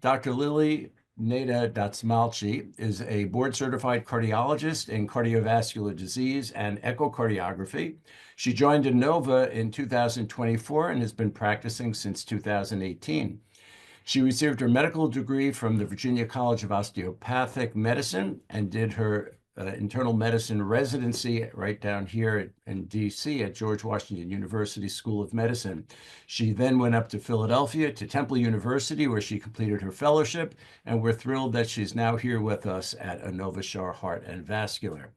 Dr. Lily Neda Dastmalchi is a board-certified cardiologist in cardiovascular disease and echocardiography. She joined Inova in 2024 and has been practicing since 2018. She received her medical degree from the Virginia College of Osteopathic Medicine and did her internal medicine residency right down here in DC at George Washington University School of Medicine. She then went up to Philadelphia to Temple University, where she completed her fellowship, and we're thrilled that she's now here with us at Inova Shar Heart and Vascular.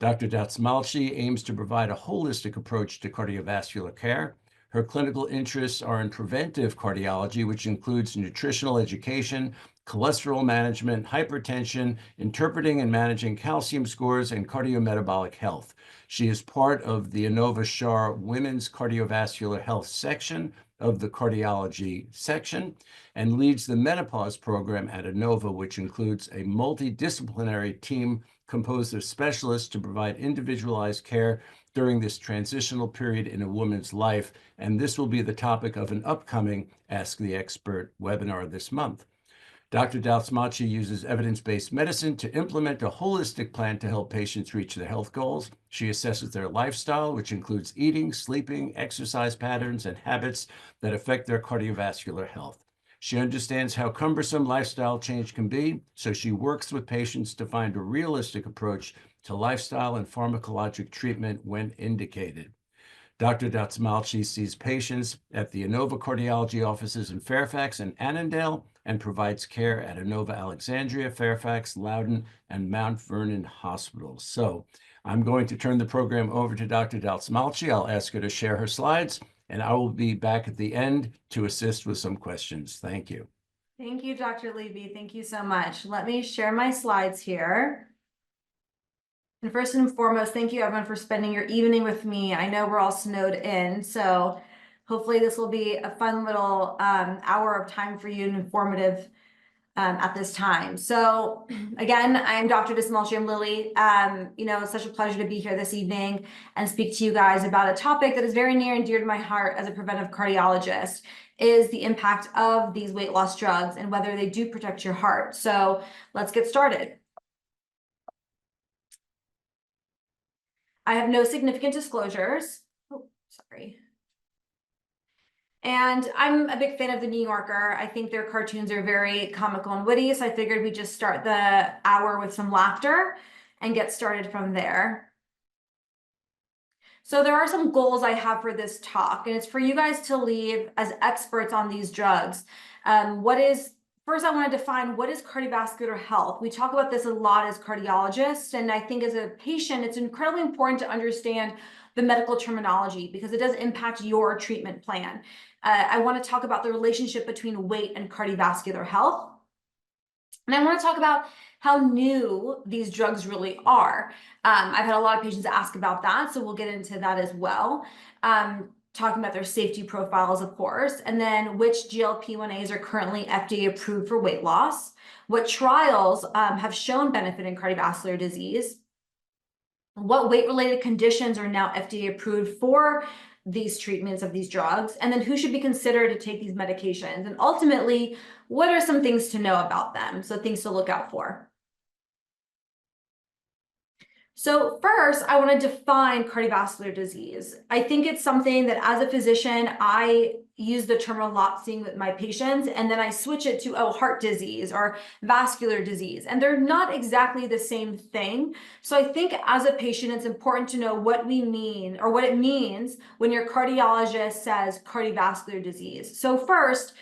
Dr. Dastmalchi aims to provide a holistic approach to cardiovascular care. Her clinical interests are in preventive cardiology, which includes nutritional education, cholesterol management, hypertension, interpreting and managing calcium scores, and cardiometabolic health. She is part of the Inova Shar Women's Cardiovascular Health section of the cardiology section and leads the menopause program at Inova, which includes a multidisciplinary team composed of specialists to provide individualized care during this transitional period in a woman's life. And this will be the topic of an upcoming Ask the Expert webinar this month. Dr. Dastmalchi uses evidence-based medicine to implement a holistic plan to help patients reach their health goals. She assesses their lifestyle, which includes eating, sleeping, exercise patterns, and habits that affect their cardiovascular health. She understands how cumbersome lifestyle change can be, so she works with patients to find a realistic approach to lifestyle and pharmacologic treatment when indicated. Dr. Dastmalchi sees patients at the Inova cardiology offices in Fairfax and Annandale and provides care at Inova Alexandria, Fairfax, Loudoun, and Mount Vernon hospitals. So I'm going to turn the program over to Dr. Dastmalchi. I'll ask her to share her slides, and I will be back at the end to assist with some questions. Thank you. Thank you, Dr. Levy. Thank you so much. Let me share my slides here. And first and foremost, thank you everyone for spending your evening with me. I know we're all snowed in, so hopefully this will be a fun little hour of time for you and informative at this time. So again, I'm Dr. Dastmalchi. I'm Lily. It's such a pleasure to be here this evening and speak to you guys about a topic that is very near and dear to my heart as a preventive cardiologist, is the impact of these weight loss drugs and whether they do protect your heart. So let's get started. I have no significant disclosures. Oh, sorry. And I'm a big fan of the New Yorker. I think their cartoons are very comical and witty, so I figured we'd just start the hour with some laughter and get started from there. So there are some goals I have for this talk, and it's for you guys to leave as experts on these drugs. First, I want to define what is cardiovascular health. We talk about this a lot as cardiologists, and I think as a patient, it's incredibly important to understand the medical terminology because it does impact your treatment plan. I want to talk about the relationship between weight and cardiovascular health. And I want to talk about how new these drugs really are. I've had a lot of patients ask about that, so we'll get into that as well. Talking about their safety profiles, of course, and then which GLP-1As are currently FDA approved for weight loss, what trials have shown benefit in cardiovascular disease, what weight-related conditions are now FDA approved for these treatments of these drugs, and then who should be considered to take these medications, and ultimately, what are some things to know about them, so things to look out for. So first, I want to define cardiovascular disease. I think it's something that as a physician, I use the term a lot seeing with my patients, and then I switch it to, heart disease or vascular disease. And they're not exactly the same thing. So I think as a patient, it's important to know what we mean or what it means when your cardiologist says cardiovascular disease. So first,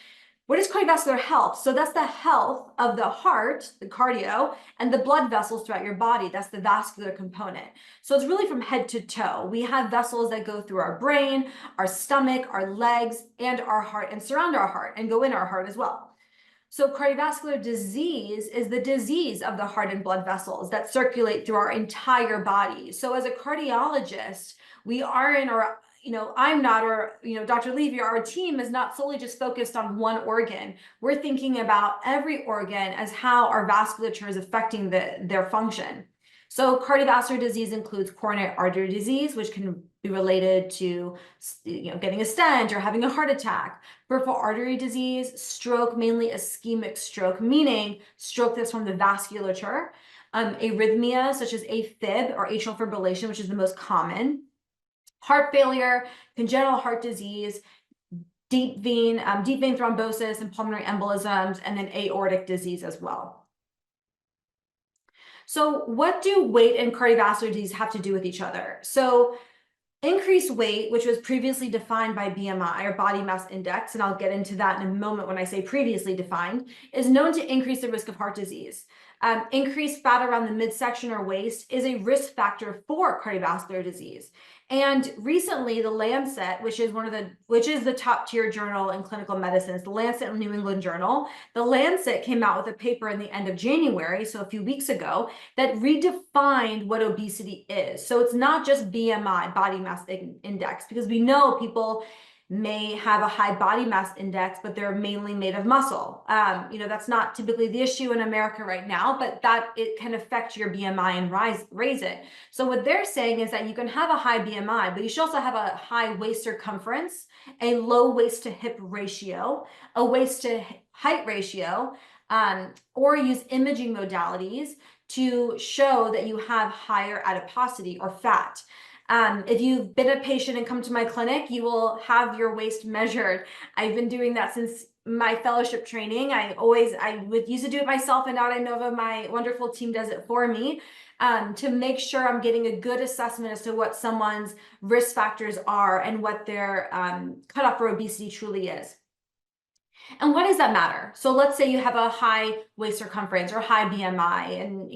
what is cardiovascular health? So that's the health of the heart, the cardio, and the blood vessels throughout your body. That's the vascular component. So it's really from head to toe. We have vessels that go through our brain, our stomach, our legs, and our heart, and surround our heart and go in our heart as well. So cardiovascular disease is the disease of the heart and blood vessels that circulate through our entire body. So as a cardiologist, we are in our I'm not, or, Dr. Levy, our team is not solely just focused on one organ. We're thinking about every organ as how our vasculature is affecting their function. So cardiovascular disease includes coronary artery disease, which can be related to, getting a stent or having a heart attack. Peripheral artery disease, stroke, mainly ischemic stroke, meaning stroke that's from the vasculature. Arrhythmia, such as AFib or atrial fibrillation, which is the most common. Heart failure, congenital heart disease, deep vein thrombosis and pulmonary embolisms, and then aortic disease as well. So what do weight and cardiovascular disease have to do with each other? So increased weight, which was previously defined by BMI or body mass index, and I'll get into that in a moment when I say previously defined, is known to increase the risk of heart disease. Increased fat around the midsection or waist is a risk factor for cardiovascular disease. And recently, the Lancet, which is the top tier journal in clinical medicine, the Lancet and New England Journal. The Lancet came out with a paper in the end of January, so a few weeks ago, that redefined what obesity is. So it's not just BMI, body mass index, because we know people may have a high body mass index, but they're mainly made of muscle. That's not typically the issue in America right now, but that it can affect your BMI and raise it. So what they're saying is that you can have a high BMI, but you should also have a high waist circumference, a low waist to hip ratio, a waist to height ratio, or use imaging modalities to show that you have higher adiposity or fat. If you've been a patient and come to my clinic, you will have your waist measured. I've been doing that since my fellowship training. I used to do it myself, and now at Inova, my wonderful team does it for me, to make sure I'm getting a good assessment as to what someone's risk factors are and what their cutoff for obesity truly is. And why does that matter? So let's say you have a high waist circumference or high BMI, and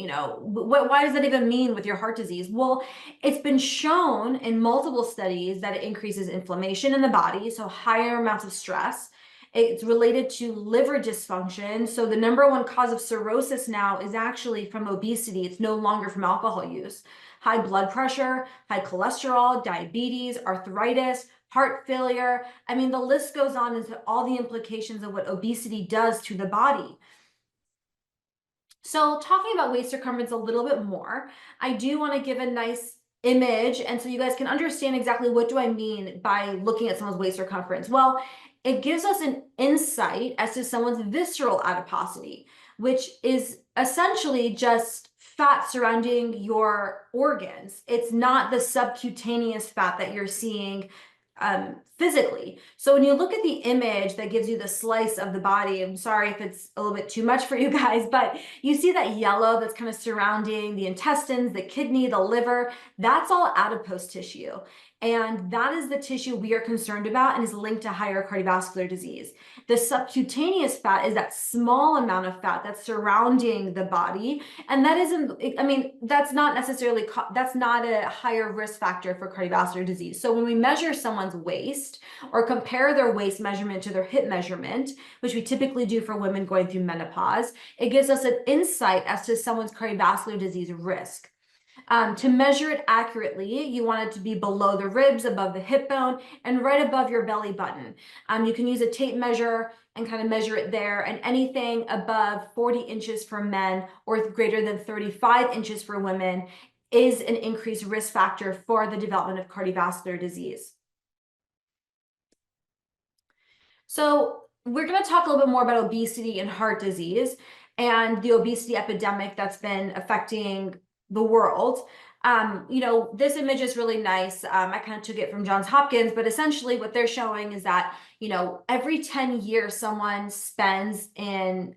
why does that even mean with your heart disease? Well, it's been shown in multiple studies that it increases inflammation in the body, so higher amounts of stress. It's related to liver dysfunction. So the number one cause of cirrhosis now is actually from obesity. It's no longer from alcohol use. High blood pressure, high cholesterol, diabetes, arthritis, heart failure. I mean, the list goes on into all the implications of what obesity does to the body. So talking about waist circumference a little bit more, I do want to give a nice image, and so you guys can understand exactly what do I mean by looking at someone's waist circumference. Well, it gives us an insight as to someone's visceral adiposity, which is essentially just fat surrounding your organs. It's not the subcutaneous fat that you're seeing physically. So when you look at the image that gives you the slice of the body, I'm sorry if it's a little bit too much for you guys, but you see that yellow that's kind of surrounding the intestines, the kidney, the liver, that's all adipose tissue. And that is the tissue we are concerned about and is linked to higher cardiovascular disease. The subcutaneous fat is that small amount of fat that's surrounding the body. And that isn't, that's not necessarily, that's not a higher risk factor for cardiovascular disease. So when we measure someone's waist or compare their waist measurement to their hip measurement, which we typically do for women going through menopause, it gives us an insight as to someone's cardiovascular disease risk. To measure it accurately, you want it to be below the ribs, above the hip bone, and right above your belly button. You can use a tape measure and kind of measure it there, and anything above 40 inches for men or greater than 35 inches for women is an increased risk factor for the development of cardiovascular disease. So we're going to talk a little bit more about obesity and heart disease and the obesity epidemic that's been affecting the world. This image is really nice. I kind of took it from Johns Hopkins, but essentially what they're showing is that, every 10 years someone spends in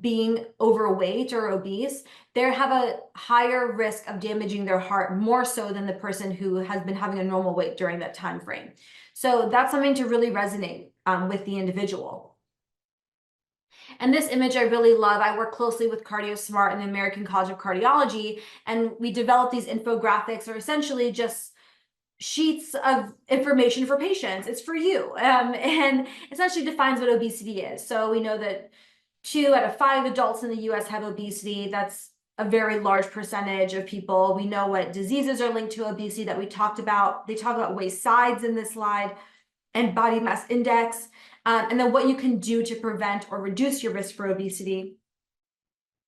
being overweight or obese, they have a higher risk of damaging their heart, more so than the person who has been having a normal weight during that time frame. So that's something to really resonate with the individual. And this image I really love. I work closely with CardioSmart and the American College of Cardiology, and we develop these infographics, or essentially just sheets of information for patients. It's for you, and essentially defines what obesity is. So we know that 2 out of 5 adults in the US have obesity. That's a very large percentage of people. We know what diseases are linked to obesity that we talked about. They talk about waist size in this slide and body mass index. And then what you can do to prevent or reduce your risk for obesity.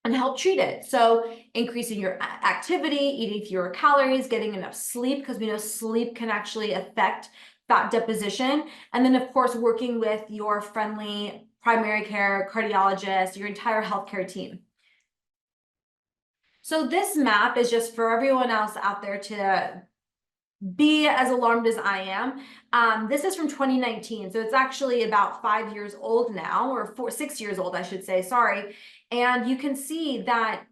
and help treat it. So increasing your activity, eating fewer calories, getting enough sleep, because we know sleep can actually affect fat deposition. And then of course, working with your friendly primary care cardiologist, your entire healthcare team. So this map is just for everyone else out there to be as alarmed as I am. This is from 2019, so it's actually about 5 years old now, or 6 years old, I should say, sorry. And you can see that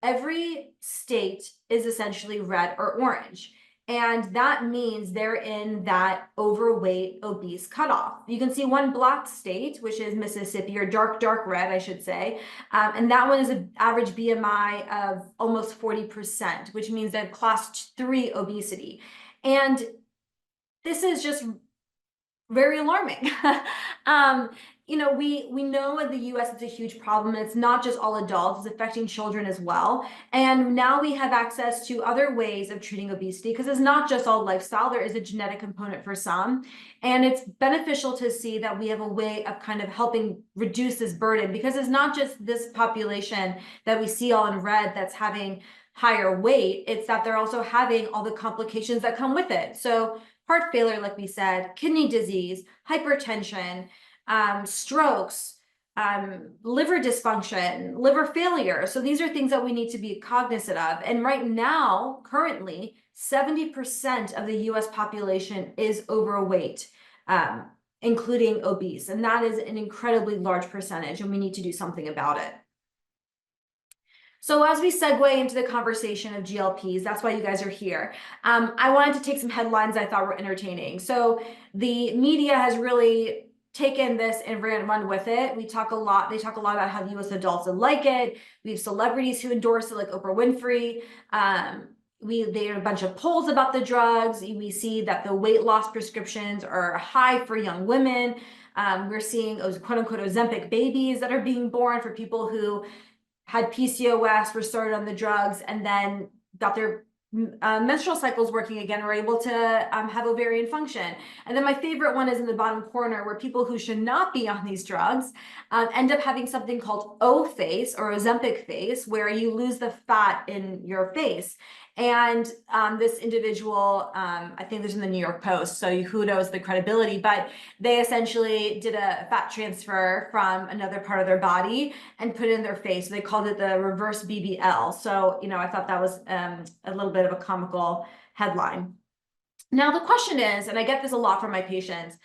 every state is essentially red or orange. And that means they're in that overweight, obese cutoff. You can see one black state, which is Mississippi, or dark red, I should say. And that one is an average BMI of almost 40%, which means they've class 3 obesity. And this is just very alarming. You know, we know in the US it's a huge problem, and it's not just all adults, it's affecting children as well. And now we have access to other ways of treating obesity, because it's not just all lifestyle, there is a genetic component for some. And it's beneficial to see that we have a way of kind of helping reduce this burden, because it's not just this population that we see all in red that's having higher weight, it's that they're also having all the complications that come with it. So heart failure, like we said, kidney disease, hypertension, strokes, liver dysfunction, liver failure. So these are things that we need to be cognizant of. And right now, currently, 70% of the US population is overweight, including obese. And that is an incredibly large percentage, and we need to do something about it. So as we segue into the conversation of GLPs, that's why you guys are here. I wanted to take some headlines I thought were entertaining. So the media has really taken this and run with it. They talk a lot about how US adults like it. We have celebrities who endorse it, like Oprah Winfrey. There are a bunch of polls about the drugs. We see that the weight loss prescriptions are high for young women. We're seeing quote unquote Ozempic babies that are being born for people who had PCOS, were started on the drugs, and then got their menstrual cycles working again, were able to have ovarian function. And then my favorite one is in the bottom corner, where people who should not be on these drugs end up having something called O face, or Ozempic face, where you lose the fat in your face. And this individual, I think this is in the New York Post, so who knows the credibility, but they essentially did a fat transfer from another part of their body and put it in their face. They called it the reverse BBL. So, you know, I thought that was a little bit of a comical headline. Now, the question is, and I get this a lot from my patients,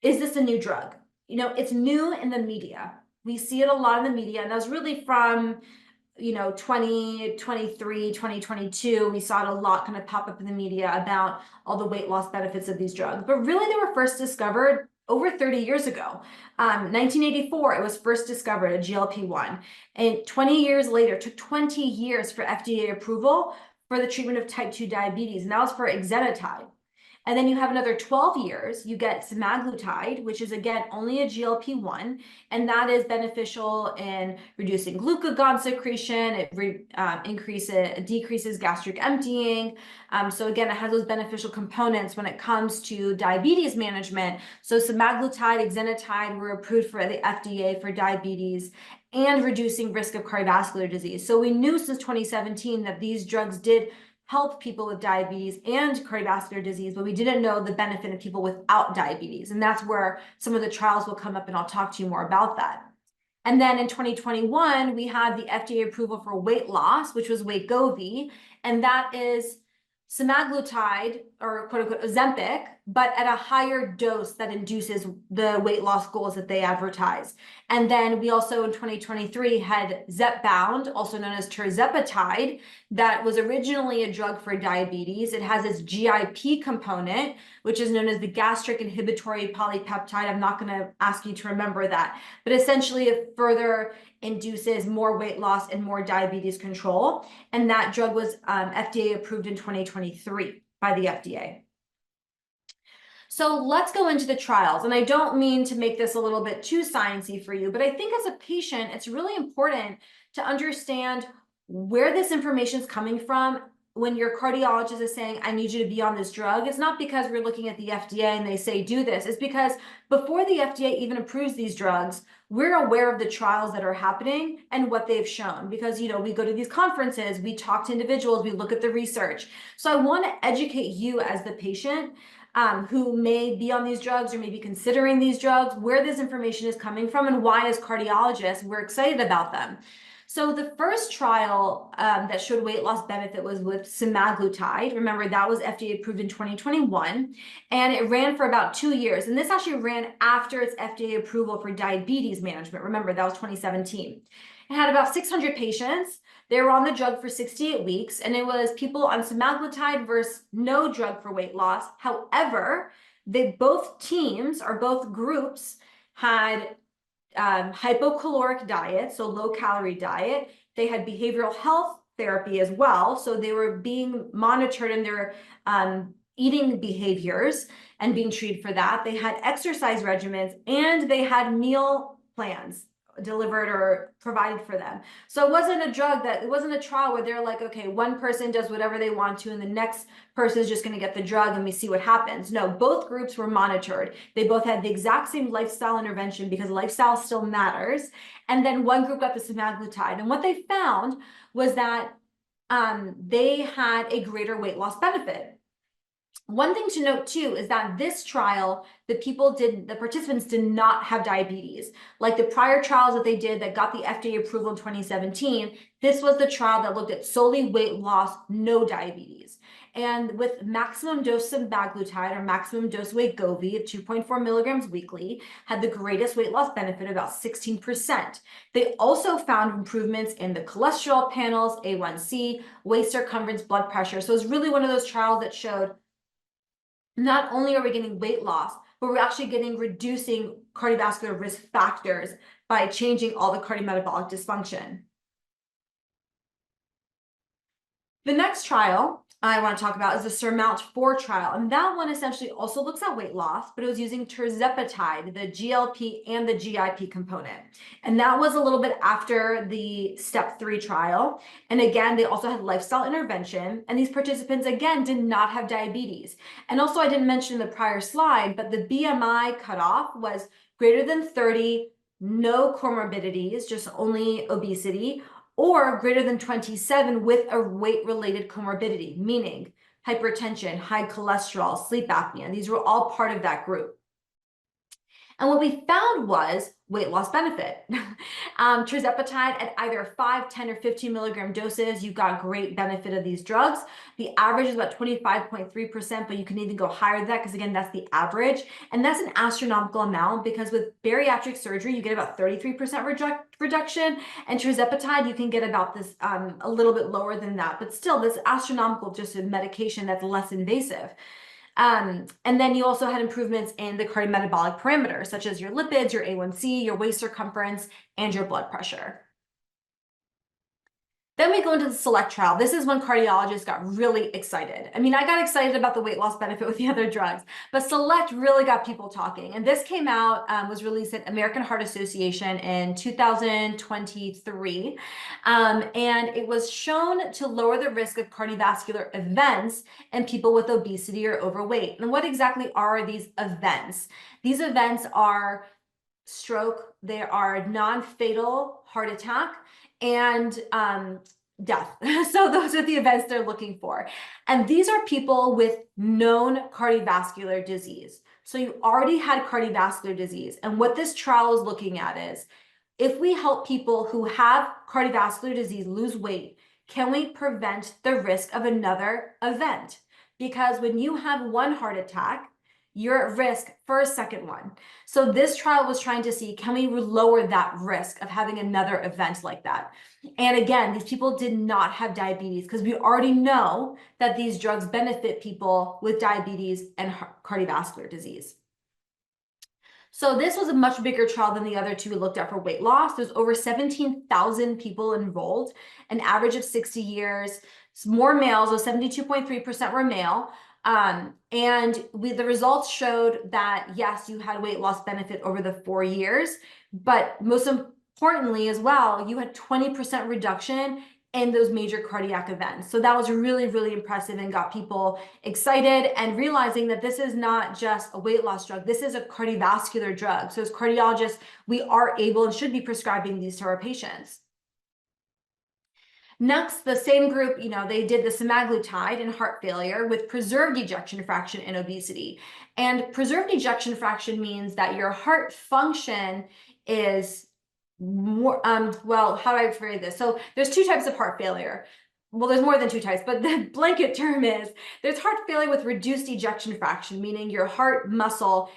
is this a new drug? You know, it's new in the media. We see it a lot in the media, and that was really from 2023, 2022, we saw it a lot kind of pop up in the media about all the weight loss benefits of these drugs. But really, they were first discovered over 30 years ago. 1984, it was first discovered, a GLP-1. And 20 years later, it took 20 years for FDA approval for the treatment of type 2 diabetes. And that was for exenatide. And then you have another 12 years, you get semaglutide, which is again only a GLP-1, and that is beneficial in reducing glucagon secretion. It decreases gastric emptying. So again, it has those beneficial components when it comes to diabetes management. So semaglutide, exenatide were approved for the FDA for diabetes and reducing risk of cardiovascular disease. So we knew since 2017 that these drugs did help people with diabetes and cardiovascular disease, but we didn't know the benefit of people without diabetes. And that's where some of the trials will come up, and I'll talk to you more about that. And then in 2021, we had the FDA approval for weight loss, which was Wegovy, and that is semaglutide, or quote unquote Ozempic, but at a higher dose that induces the weight loss goals that they advertise. And then we also in 2023 had Zepbound, also known as tirzepatide, that was originally a drug for diabetes. It has its GIP component, which is known as the gastric inhibitory polypeptide. I'm not going to ask you to remember that, but essentially it further induces more weight loss and more diabetes control. And that drug was FDA approved in 2023 by the FDA. So let's go into the trials. And I don't mean to make this a little bit too sciencey for you, but I think as a patient, it's really important to understand where this information is coming from when your cardiologist is saying, I need you to be on this drug, it's not because we're looking at the FDA and they say do this. It's because before the FDA even approves these drugs, we're aware of the trials that are happening and what they've shown. Because, you know, we go to these conferences, we talk to individuals, we look at the research. So I want to educate you as the patient who may be on these drugs or maybe considering these drugs, where this information is coming from and why as cardiologists, we're excited about them. So the first trial that showed weight loss benefit was with semaglutide. Remember, that was FDA approved in 2021, and it ran for about 2 years. And this actually ran after its FDA approval for diabetes management. Remember, that was 2017. It had about 600 patients. They were on the drug for 68 weeks, and it was people on semaglutide versus no drug for weight loss. However, both teams or both groups had hypocaloric diet, so low calorie diet. They had behavioral health therapy as well. So they were being monitored in their eating behaviors and being treated for that. They had exercise regimens and they had meal plans delivered or provided for them. So it wasn't a trial where they're like, okay, one person does whatever they want to and the next person is just going to get the drug and we see what happens. No, both groups were monitored. They both had the exact same lifestyle intervention because lifestyle still matters. And then one group got the semaglutide. And what they found was that they had a greater weight loss benefit. One thing to note too is that this trial, the participants did not have diabetes. Like the prior trials that they did that got the FDA approval in 2017, this was the trial that looked at solely weight loss, no diabetes. And with maximum dose semaglutide or maximum dose Wegovy of 2.4 milligrams weekly, had the greatest weight loss benefit, about 16%. They also found improvements in the cholesterol panels, A1C, waist circumference, blood pressure. So it's really one of those trials that showed not only are we getting weight loss, but we're actually reducing cardiovascular risk factors by changing all the cardiometabolic dysfunction. The next trial I want to talk about is the SURMOUNT-4 trial. And that one essentially also looks at weight loss, but it was using tirzepatide, the GLP and the GIP component. And that was a little bit after the step 3 trial. And again, they also had lifestyle intervention. And these participants, again, did not have diabetes. And also, I didn't mention in the prior slide, but the BMI cutoff was greater than 30, no comorbidities, just only obesity, or greater than 27 with a weight-related comorbidity, meaning hypertension, high cholesterol, sleep apnea. These were all part of that group. And what we found was weight loss benefit. Tirzepatide at either 5, 10, or 15 milligram doses, you got great benefit of these drugs. The average is about 25.3%, but you can even go higher than that because, again, that's the average. And that's an astronomical amount because with bariatric surgery, you get about 33% reduction. And tirzepatide, you can get about this a little bit lower than that. But still, this astronomical just a medication that's less invasive. And then you also had improvements in the cardiometabolic parameters, such as your lipids, your A1C, your waist circumference, and your blood pressure. Then we go into the SELECT trial. This is when cardiologists got really excited. I mean, I got excited about the weight loss benefit with the other drugs, but SELECT really got people talking. And this came out, was released at American Heart Association in 2023. And it was shown to lower the risk of cardiovascular events in people with obesity or overweight. And what exactly are these events? These events are stroke, they are non-fatal heart attack, and death. So those are the events they're looking for. And these are people with known cardiovascular disease. So you already had cardiovascular disease. And what this trial is looking at is, if we help people who have cardiovascular disease lose weight, can we prevent the risk of another event? Because when you have one heart attack, you're at risk for a second one. So this trial was trying to see, can we lower that risk of having another event like that? And again, these people did not have diabetes because we already know that these drugs benefit people with diabetes and cardiovascular disease. So this was a much bigger trial than the other two we looked at for weight loss. There's over 17,000 people enrolled, an average of 60 years, more males, so 72.3% were male. And the results showed that, yes, you had weight loss benefit over the 4 years, but most importantly as well, you had 20% reduction in those major cardiac events. So that was really, really impressive and got people excited and realizing that this is not just a weight loss drug. This is a cardiovascular drug. So as cardiologists, we are able and should be prescribing these to our patients. Next, the same group, they did the semaglutide in heart failure with preserved ejection fraction in obesity. And preserved ejection fraction means that your heart function is more, well, how do I phrase this? So there's two types of heart failure. Well, there's more than two types, but the blanket term is there's heart failure with reduced ejection fraction, meaning your heart muscle,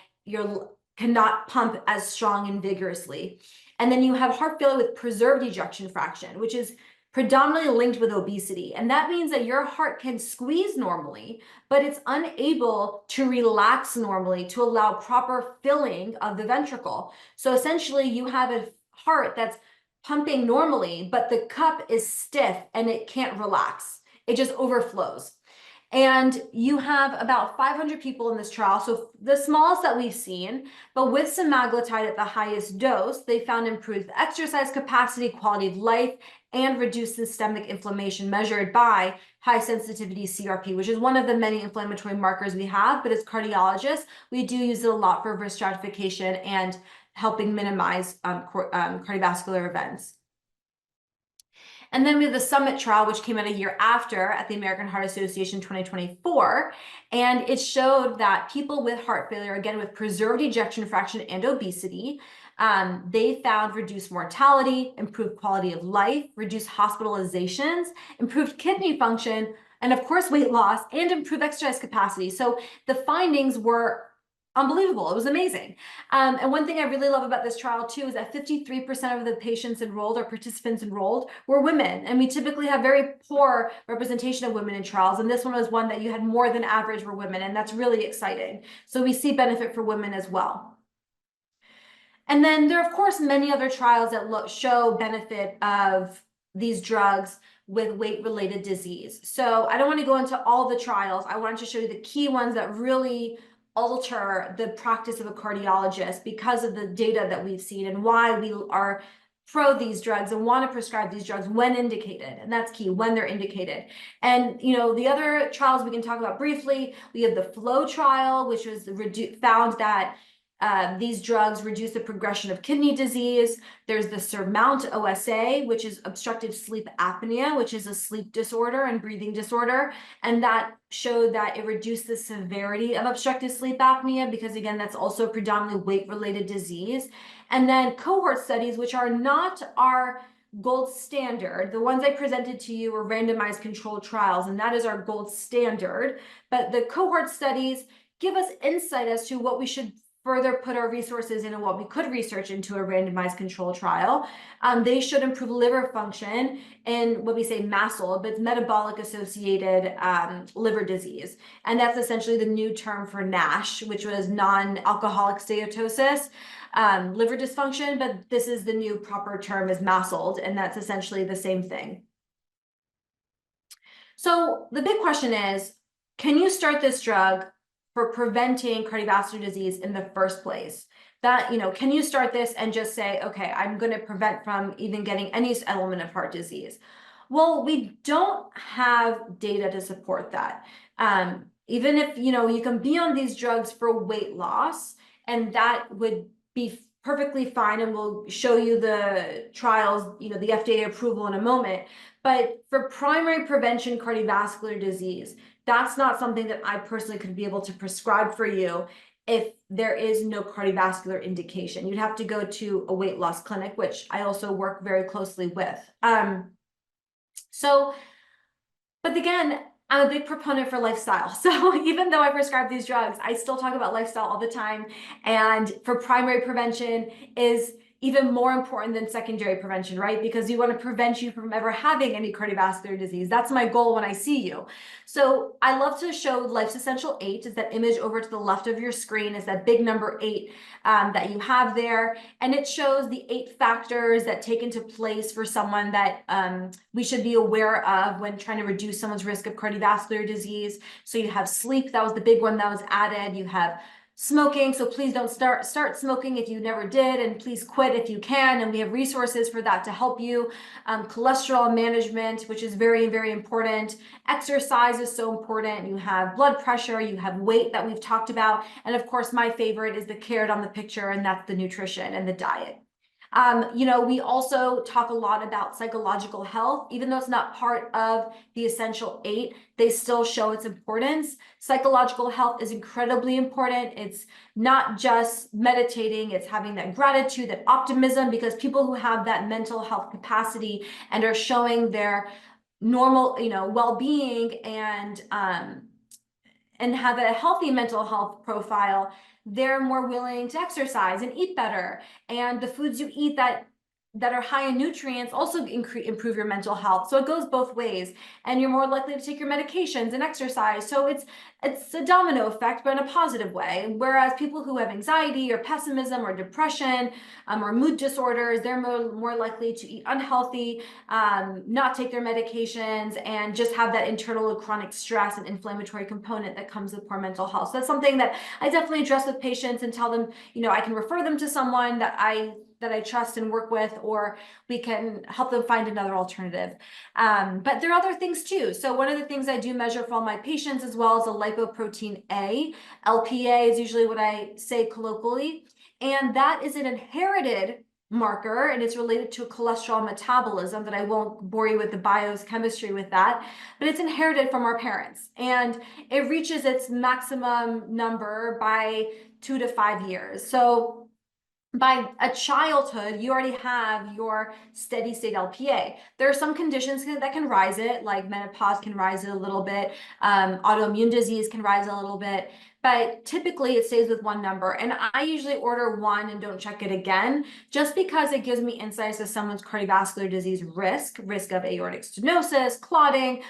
cannot pump as strong and vigorously. And then you have heart failure with preserved ejection fraction, which is predominantly linked with obesity. And that means that your heart can squeeze normally, but it's unable to relax normally to allow proper filling of the ventricle. So essentially you have a heart that's pumping normally, but the cup is stiff and it can't relax. It just overflows. And you have about 500 people in this trial, so the smallest that we've seen, but with semaglutide at the highest dose, they found improved exercise capacity, quality of life, and reduced systemic inflammation measured by high sensitivity CRP, which is one of the many inflammatory markers we have, but as cardiologists, we do use it a lot for risk stratification and helping minimize cardiovascular events. And then we have the SUMMIT trial, which came out a year after at the American Heart Association 2024. And it showed that people with heart failure, again, with preserved ejection fraction and obesity, they found reduced mortality, improved quality of life, reduced hospitalizations, improved kidney function, and of course, weight loss and improved exercise capacity. So the findings were unbelievable. It was amazing. And one thing I really love about this trial too is that 53% of the patients enrolled or participants enrolled were women. And we typically have very poor representation of women in trials. And this one was one that you had more than average were women. And that's really exciting. So we see benefit for women as well. And then there are, of course, many other trials that show benefit of these drugs with weight-related disease. So I don't want to go into all the trials. I wanted to show you the key ones that really alter the practice of a cardiologist because of the data that we've seen and why we are pro these drugs and want to prescribe these drugs when indicated. And that's key, when they're indicated. And the other trials we can talk about briefly, we have the FLOW trial, which was found that these drugs reduce the progression of kidney disease. There's the SURMOUNT OSA, which is obstructive sleep apnea, which is a sleep disorder and breathing disorder. And that showed that it reduced the severity of obstructive sleep apnea because, again, that's also predominantly weight-related disease. And then cohort studies, which are not our gold standard. The ones I presented to you were randomized controlled trials, and that is our gold standard. But the cohort studies give us insight as to what we should further put our resources in and what we could research into a randomized control trial. They should improve liver function and what we say MASL, but it's metabolic associated liver disease. And that's essentially the new term for NASH, which was non-alcoholic steatosis, liver dysfunction, but this is the new proper term is MASLD, and that's essentially the same thing. So the big question is, can you start this drug for preventing cardiovascular disease in the first place? That, can you start this and just say, okay, I'm going to prevent from even getting any element of heart disease? Well, we don't have data to support that. Even if, you can be on these drugs for weight loss, and that would be perfectly fine, and we'll show you the trials, the FDA approval in a moment. But for primary prevention cardiovascular disease, that's not something that I personally could be able to prescribe for you if there is no cardiovascular indication. You'd have to go to a weight loss clinic, which I also work very closely with. But again, I'm a big proponent for lifestyle. So even though I prescribe these drugs, I still talk about lifestyle all the time. And for primary prevention is even more important than secondary prevention, right? Because you want to prevent you from ever having any cardiovascular disease. That's my goal when I see you. So I love to show Life's Essential 8, is that image over to the left of your screen, is that big number 8 that you have there. And it shows the 8 factors that take into place for someone that we should be aware of when trying to reduce someone's risk of cardiovascular disease. So you have sleep, that was the big one that was added. You have smoking. So please don't start smoking if you never did, and please quit if you can. And we have resources for that to help you. Cholesterol management, which is very, very important. Exercise is so important. You have blood pressure, you have weight that we've talked about. And of course, my favorite is the carrot on the picture, and that's the nutrition and the diet. We also talk a lot about psychological health. Even though it's not part of the essential 8, they still show its importance. Psychological health is incredibly important. It's not just meditating, it's having that gratitude, that optimism, because people who have that mental health capacity and are showing their normal, well-being and have a healthy mental health profile, they're more willing to exercise and eat better. And the foods you eat that are high in nutrients also improve your mental health. So it goes both ways, and you're more likely to take your medications and exercise. So it's a domino effect, but in a positive way. Whereas people who have anxiety or pessimism or depression or mood disorders, they're more likely to eat unhealthy, not take their medications, and just have that internal chronic stress and inflammatory component that comes with poor mental health. So that's something that I definitely address with patients and tell them, I can refer them to someone that I trust and work with, or we can help them find another alternative. But there are other things too. So one of the things I do measure for all my patients as well is a lipoprotein A. LPA is usually what I say colloquially. And that is an inherited marker, and it's related to cholesterol metabolism, that I won't bore you with the biochemistry with that, but it's inherited from our parents. And it reaches its maximum number by 2 to 5 years. So by a childhood, you already have your steady state LPA. There are some conditions that can rise it, like menopause can rise it a little bit, autoimmune disease can rise a little bit, but typically it stays with one number. And I usually order 1 and don't check it again, just because it gives me insights to someone's cardiovascular disease risk of aortic stenosis, clotting,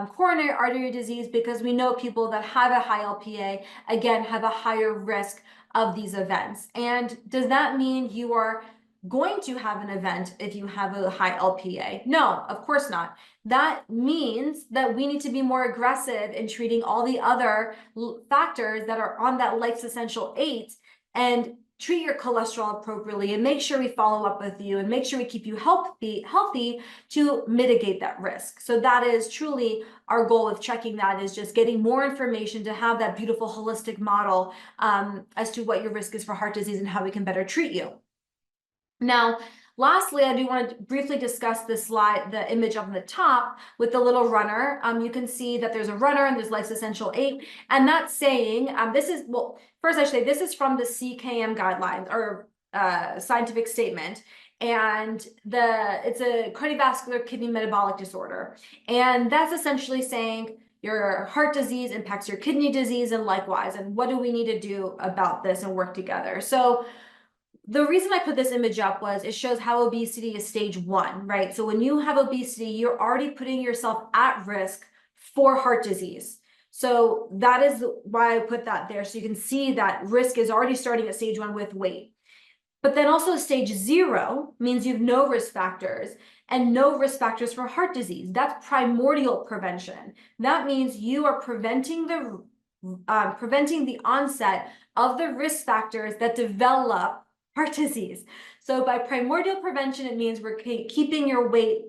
coronary artery disease, because we know people that have a high LPA, again, have a higher risk of these events. And does that mean you are going to have an event if you have a high LPA? No, of course not. That means that we need to be more aggressive in treating all the other factors that are on that life's essential 8, and treat your cholesterol appropriately, and make sure we follow up with you, and make sure we keep you healthy to mitigate that risk. So that is truly our goal with checking that, is just getting more information to have that beautiful holistic model as to what your risk is for heart disease and how we can better treat you. Now, lastly, I do want to briefly discuss this slide, the image on the top with the little runner. You can see that there's a runner and there's Life's Essential 8. And that's saying, first I should say, this is from the CKM guidelines, or scientific statement. And it's a cardiovascular kidney metabolic disorder. And that's essentially saying your heart disease impacts your kidney disease, and likewise. And what do we need to do about this and work together? So the reason I put this image up was it shows how obesity is stage 1, right? So when you have obesity, you're already putting yourself at risk for heart disease. So that is why I put that there. So you can see that risk is already starting at stage 1 with weight. But then also stage 0 means you have no risk factors, and no risk factors for heart disease. That's primordial prevention. That means you are preventing the onset of the risk factors that develop heart disease. So by primordial prevention, it means we're keeping your weight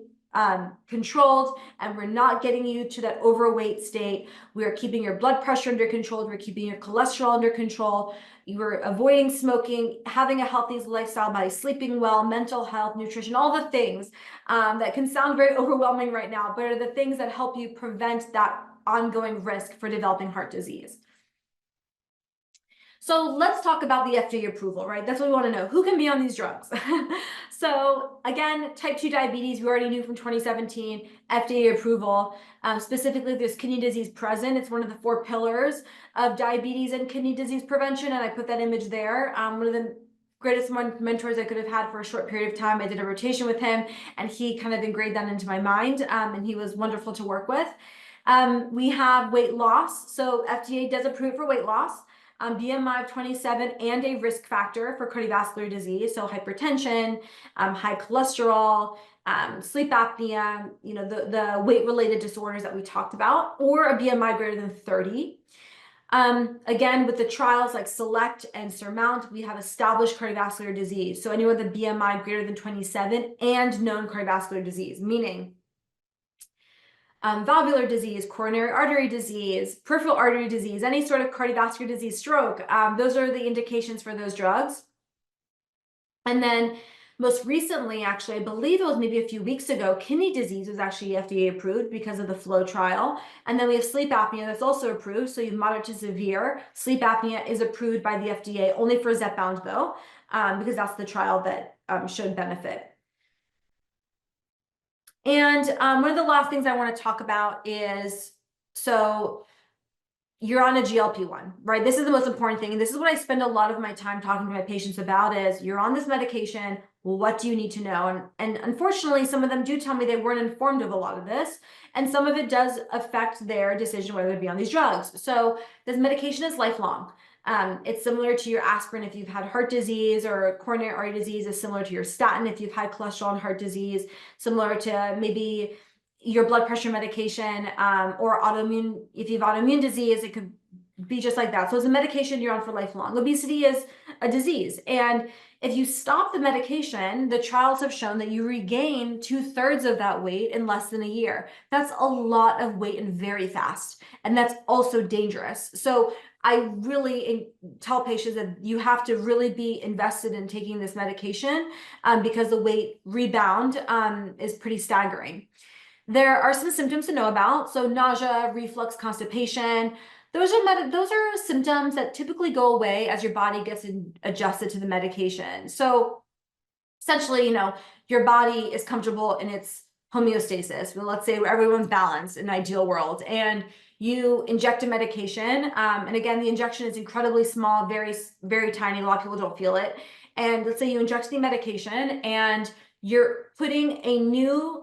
controlled, and we're not getting you to that overweight state. We are keeping your blood pressure under control. We're keeping your cholesterol under control. You are avoiding smoking, having a healthy lifestyle by sleeping well, mental health, nutrition, all the things that can sound very overwhelming right now, but are the things that help you prevent that ongoing risk for developing heart disease. So let's talk about the FDA approval, right? That's what we want to know. Who can be on these drugs? So again, type 2 diabetes, we already knew from 2017, FDA approval. Specifically, there's kidney disease present. It's one of the 4 pillars of diabetes and kidney disease prevention, and I put that image there. One of the greatest mentors I could have had for a short period of time. I did a rotation with him, and he kind of engraved that into my mind, and he was wonderful to work with. We have weight loss. So FDA does approve for weight loss. BMI of 27 and a risk factor for cardiovascular disease, so hypertension, high cholesterol, sleep apnea, the weight-related disorders that we talked about, or a BMI greater than 30. Again, with the trials like SELECT and SURMOUNT, we have established cardiovascular disease. So anyone with a BMI greater than 27 and known cardiovascular disease, meaning valvular disease, coronary artery disease, peripheral artery disease, any sort of cardiovascular disease, stroke. Those are the indications for those drugs. And then most recently, actually, I believe it was maybe a few weeks ago, kidney disease was actually FDA approved because of the FLOW trial. And then we have sleep apnea that's also approved. So you have moderate to severe. Sleep apnea is approved by the FDA, only for Zepbound though, because that's the trial that showed benefit. And one of the last things I want to talk about is, so you're on a GLP-1, right? This is the most important thing. And this is what I spend a lot of my time talking to my patients about is you're on this medication. Well, what do you need to know? And unfortunately, some of them do tell me they weren't informed of a lot of this. And some of it does affect their decision whether to be on these drugs. So this medication is lifelong. It's similar to your aspirin if you've had heart disease, or coronary artery disease is similar to your statin if you've had cholesterol and heart disease, similar to maybe your blood pressure medication, or autoimmune. If you have autoimmune disease, it could be just like that. So it's a medication you're on for lifelong. Obesity is a disease. And if you stop the medication, the trials have shown that you regain 2/3 of that weight in less than a year. That's a lot of weight and very fast. And that's also dangerous. So I really tell patients that you have to really be invested in taking this medication because the weight rebound is pretty staggering. There are some symptoms to know about. So nausea, reflux, constipation. Those are symptoms that typically go away as your body gets adjusted to the medication. So essentially, your body is comfortable in its homeostasis. Well, let's say everyone's balanced in an ideal world, and you inject a medication. And again, the injection is incredibly small, very, very tiny. A lot of people don't feel it. And let's say you inject the medication and you're putting a new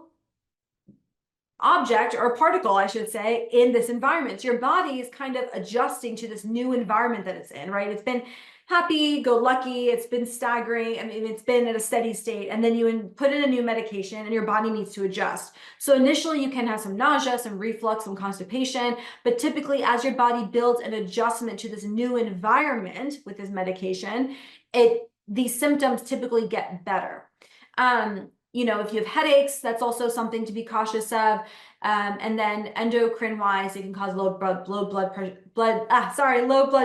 object or particle, I should say, in this environment. So your body is kind of adjusting to this new environment that it's in, right? It's been happy, go lucky, it's been staggering, I mean, it's been at a steady state, and then you put in a new medication and your body needs to adjust. So initially you can have some nausea, some reflux, some constipation, but typically as your body builds an adjustment to this new environment with this medication, these symptoms typically get better. If you have headaches, that's also something to be cautious of. And then endocrine wise, it can cause low blood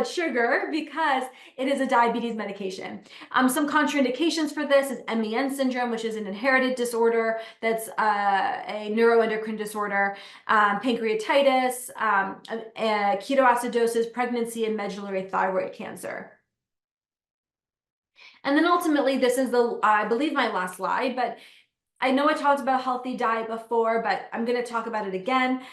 sugar because it is a diabetes medication. Some contraindications for this is MEN syndrome, which is an inherited disorder that's a neuroendocrine disorder, pancreatitis, ketoacidosis, pregnancy, and medullary thyroid cancer. And then ultimately, this is I believe my last slide, but I know I talked about a healthy diet before, but I'm going to talk about it again.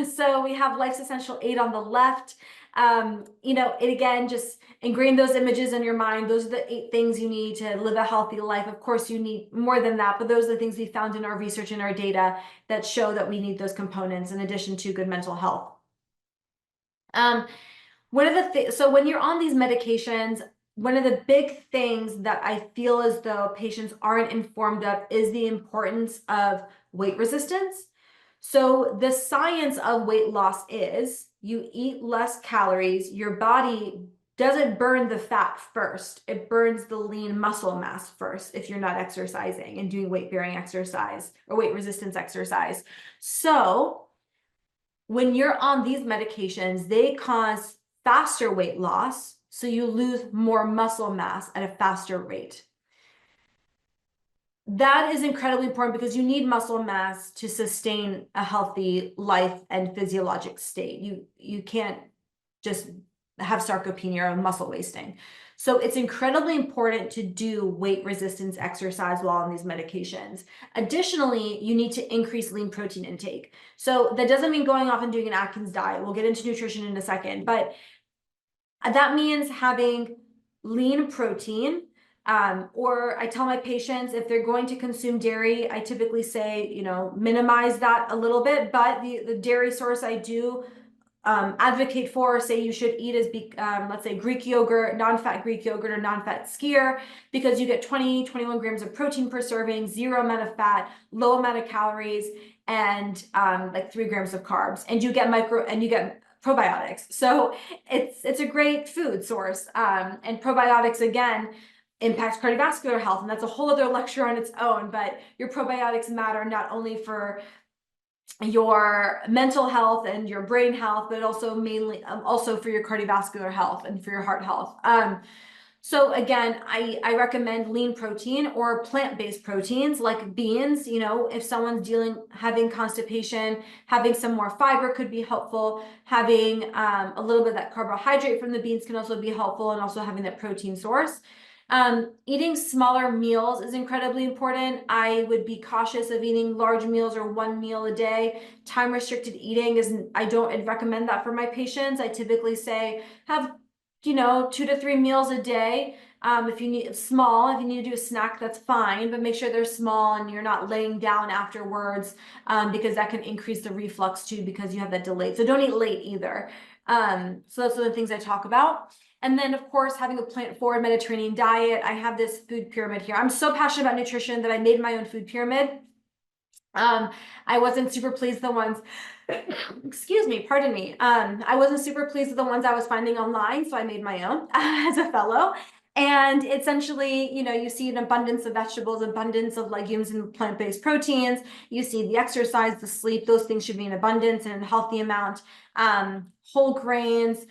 So we have Life's Essential 8 on the left. It again, just ingrain those images in your mind. Those are the 8 things you need to live a healthy life. Of course, you need more than that, but those are the things we found in our research and our data that show that we need those components in addition to good mental health. So when you're on these medications, one of the big things that I feel as though patients aren't informed of is the importance of weight resistance. So the science of weight loss is you eat less calories, your body doesn't burn the fat first, it burns the lean muscle mass first if you're not exercising and doing weight-bearing exercise or weight resistance exercise. So when you're on these medications, they cause faster weight loss, so you lose more muscle mass at a faster rate. That is incredibly important because you need muscle mass to sustain a healthy life and physiologic state. You can't just have sarcopenia or muscle wasting. So it's incredibly important to do weight resistance exercise while on these medications. Additionally, you need to increase lean protein intake. So that doesn't mean going off and doing an Atkins diet. We'll get into nutrition in a second, but that means having lean protein, or I tell my patients if they're going to consume dairy, I typically say, minimize that a little bit, but the dairy source I do advocate for, say you should eat is, let's say Greek yogurt, non-fat Greek yogurt, or non-fat skyr, because you get 21 grams of protein per serving, 0 amount of fat, low amount of calories, and like 3 grams of carbs. And you get probiotics. So it's a great food source. And probiotics, again, impacts cardiovascular health, and that's a whole other lecture on its own. But your probiotics matter not only for your mental health and your brain health, but also mainly also for your cardiovascular health and for your heart health. So again, I recommend lean protein or plant-based proteins like beans. You know, if someone's having constipation, having some more fiber could be helpful. Having a little bit of that carbohydrate from the beans can also be helpful, and also having that protein source. Eating smaller meals is incredibly important. I would be cautious of eating large meals or one meal a day. Time restricted eating I don't recommend that for my patients. I typically say have, 2 to 3 meals a day. If you need to do a snack, that's fine, but make sure they're small and you're not laying down afterwards, because that can increase the reflux too, because you have that delay. So don't eat late either. So those are the things I talk about. And then, of course, having a plant-forward Mediterranean diet. I have this food pyramid here. I'm so passionate about nutrition that I made my own food pyramid. I wasn't super pleased with the ones, excuse me, pardon me. I wasn't super pleased with the ones I was finding online, so I made my own as a fellow. And essentially, you see an abundance of vegetables, abundance of legumes and plant-based proteins. You see the exercise, the sleep, those things should be in abundance and in a healthy amount. Whole grains.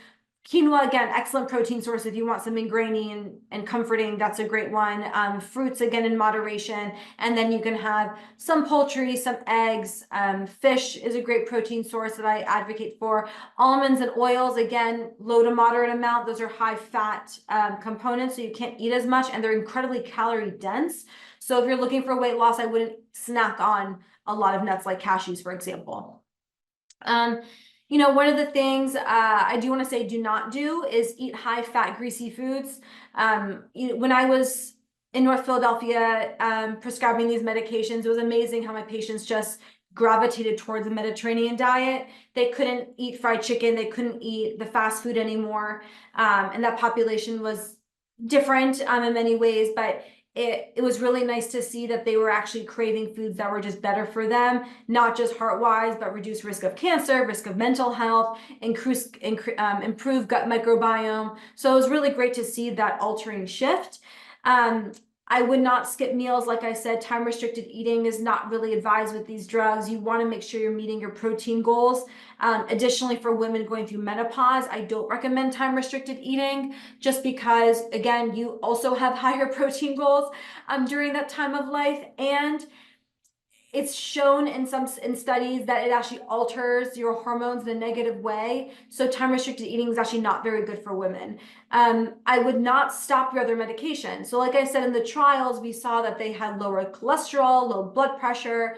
Quinoa, again, excellent protein source if you want something grainy and comforting. That's a great one. Fruits, again, in moderation. And then you can have some poultry, some eggs. Fish is a great protein source that I advocate for. Almonds and oils, again, low to moderate amount. Those are high fat components, so you can't eat as much, and they're incredibly calorie dense. So if you're looking for weight loss, I wouldn't snack on a lot of nuts like cashews, for example. One of the things I do want to say do not do is eat high fat, greasy foods. When I was in North Philadelphia prescribing these medications, it was amazing how my patients just gravitated towards the Mediterranean diet. They couldn't eat fried chicken. They couldn't eat the fast food anymore. And that population was different in many ways, but it was really nice to see that they were actually craving foods that were just better for them, not just heart-wise, but reduce risk of cancer, risk of mental health, improve gut microbiome. So it was really great to see that altering shift. I would not skip meals. Like I said, time-restricted eating is not really advised with these drugs. You want to make sure you're meeting your protein goals. Additionally, for women going through menopause, I don't recommend time-restricted eating just because, again, you also have higher protein goals during that time of life. And it's shown in studies that it actually alters your hormones in a negative way. So time-restricted eating is actually not very good for women. I would not stop your other medication. So like I said, in the trials, we saw that they had lower cholesterol, low blood pressure,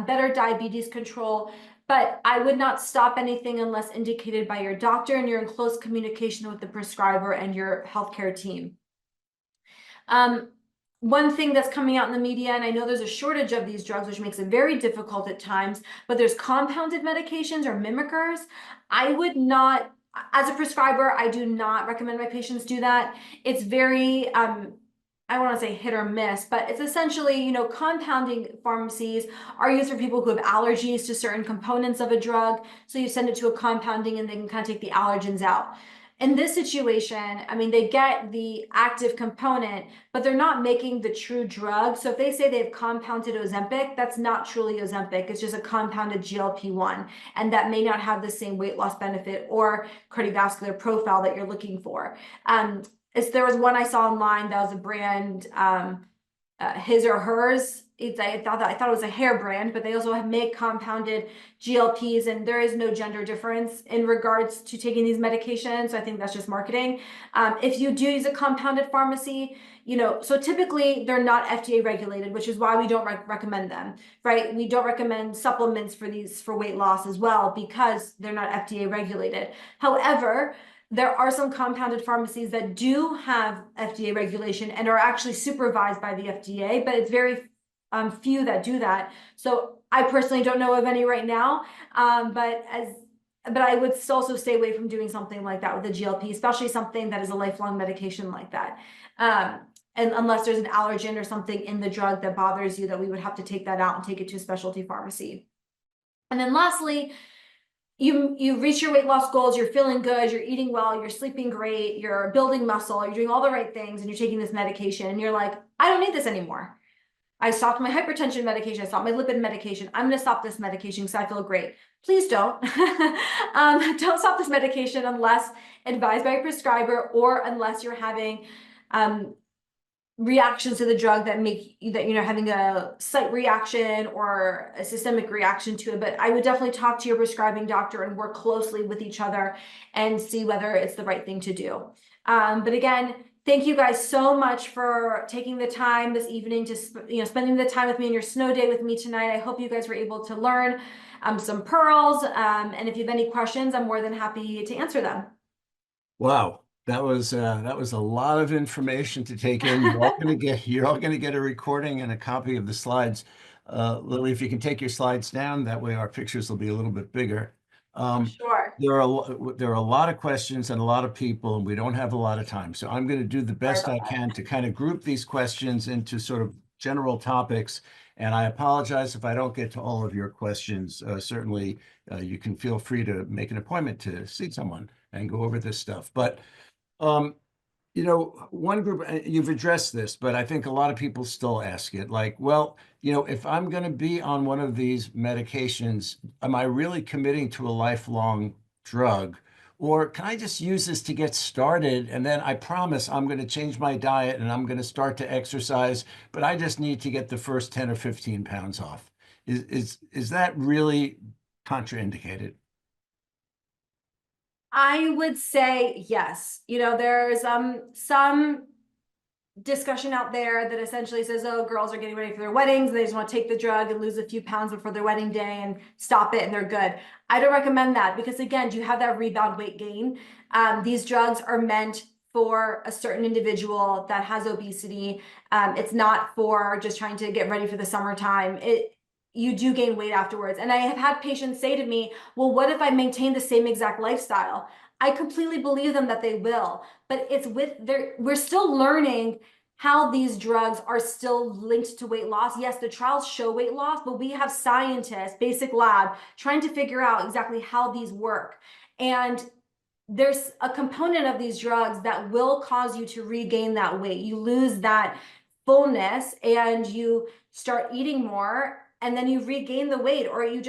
better diabetes control. But I would not stop anything unless indicated by your doctor and you're in close communication with the prescriber and your healthcare team. One thing that's coming out in the media, and I know there's a shortage of these drugs, which makes it very difficult at times, but there's compounded medications or mimickers. I would not, as a prescriber, I do not recommend my patients do that. It's very, I want to say hit or miss, but it's essentially, compounding pharmacies are used for people who have allergies to certain components of a drug. So you send it to a compounding and they can kind of take the allergens out. In this situation, I mean, they get the active component, but they're not making the true drug. So if they say they've compounded Ozempic, that's not truly Ozempic. It's just a compounded GLP-1, and that may not have the same weight loss benefit or cardiovascular profile that you're looking for. There was one I saw online that was a brand, his or hers. I thought it was a hair brand, but they also have make compounded GLPs, and there is no gender difference in regards to taking these medications. So I think that's just marketing. If you do use a compounded pharmacy, so typically they're not FDA regulated, which is why we don't recommend them, right? We don't recommend supplements for weight loss as well, because they're not FDA regulated. However, there are some compounded pharmacies that do have FDA regulation and are actually supervised by the FDA, but it's very few that do that. So I personally don't know of any right now, but I would also stay away from doing something like that with a GLP, especially something that is a lifelong medication like that. And unless there's an allergen or something in the drug that bothers you, that we would have to take that out and take it to a specialty pharmacy. And then lastly, you reach your weight loss goals, you're feeling good, you're eating well, you're sleeping great, you're building muscle, you're doing all the right things, and you're taking this medication, and you're like, I don't need this anymore. I stopped my hypertension medication. I stopped my lipid medication. I'm going to stop this medication because I feel great. Please don't. Don't stop this medication unless advised by a prescriber or unless you're having reactions to the drug that make that having a site reaction or a systemic reaction to it. But I would definitely talk to your prescribing doctor and work closely with each other and see whether it's the right thing to do. But again, thank you guys so much for taking the time this evening to spending the time with me in your snow day with me tonight. I hope you guys were able to learn some pearls. And if you have any questions, I'm more than happy to answer them. Wow, that was a lot of information to take in. You're all gonna get a recording and a copy of the slides. Lily, if you can take your slides down, that way our pictures will be a little bit bigger. Sure. There are a lot of questions and a lot of people, and we don't have a lot of time. So I'm going to do the Sorry best about I that. can to kind of group these questions into sort of general topics. And I apologize if I don't get to all of your questions. Certainly, you can feel free to make an appointment to see someone and go over this stuff. But um, one group, you've addressed this, but I think a lot of people still ask it like, well, if I'm going to be on one of these medications, am I really committing to a lifelong drug? Or can I just use this to get started? And then I promise I'm going to change my diet and I'm going to start to exercise, but I just need to get the first 10 or 15 pounds off. Is that really contraindicated? I would say yes. There's some discussion out there that essentially says, oh, girls are getting ready for their weddings, and they just want to take the drug and lose a few pounds before their wedding day and stop it and they're good. I don't recommend that because again, do you have that rebound weight gain? These drugs are meant for a certain individual that has obesity. It's not for just trying to get ready for the summertime. You do gain weight afterwards. And I have had patients say to me, well, what if I maintain the same exact lifestyle? I completely believe them that they will, but we're still learning how these drugs are still linked to weight loss. Yes, the trials show weight loss, but we have scientists, basic lab, trying to figure out exactly how these work. And there's a component of these drugs that will cause you to regain that weight. You lose that fullness and you start eating more and then you regain the weight, or we're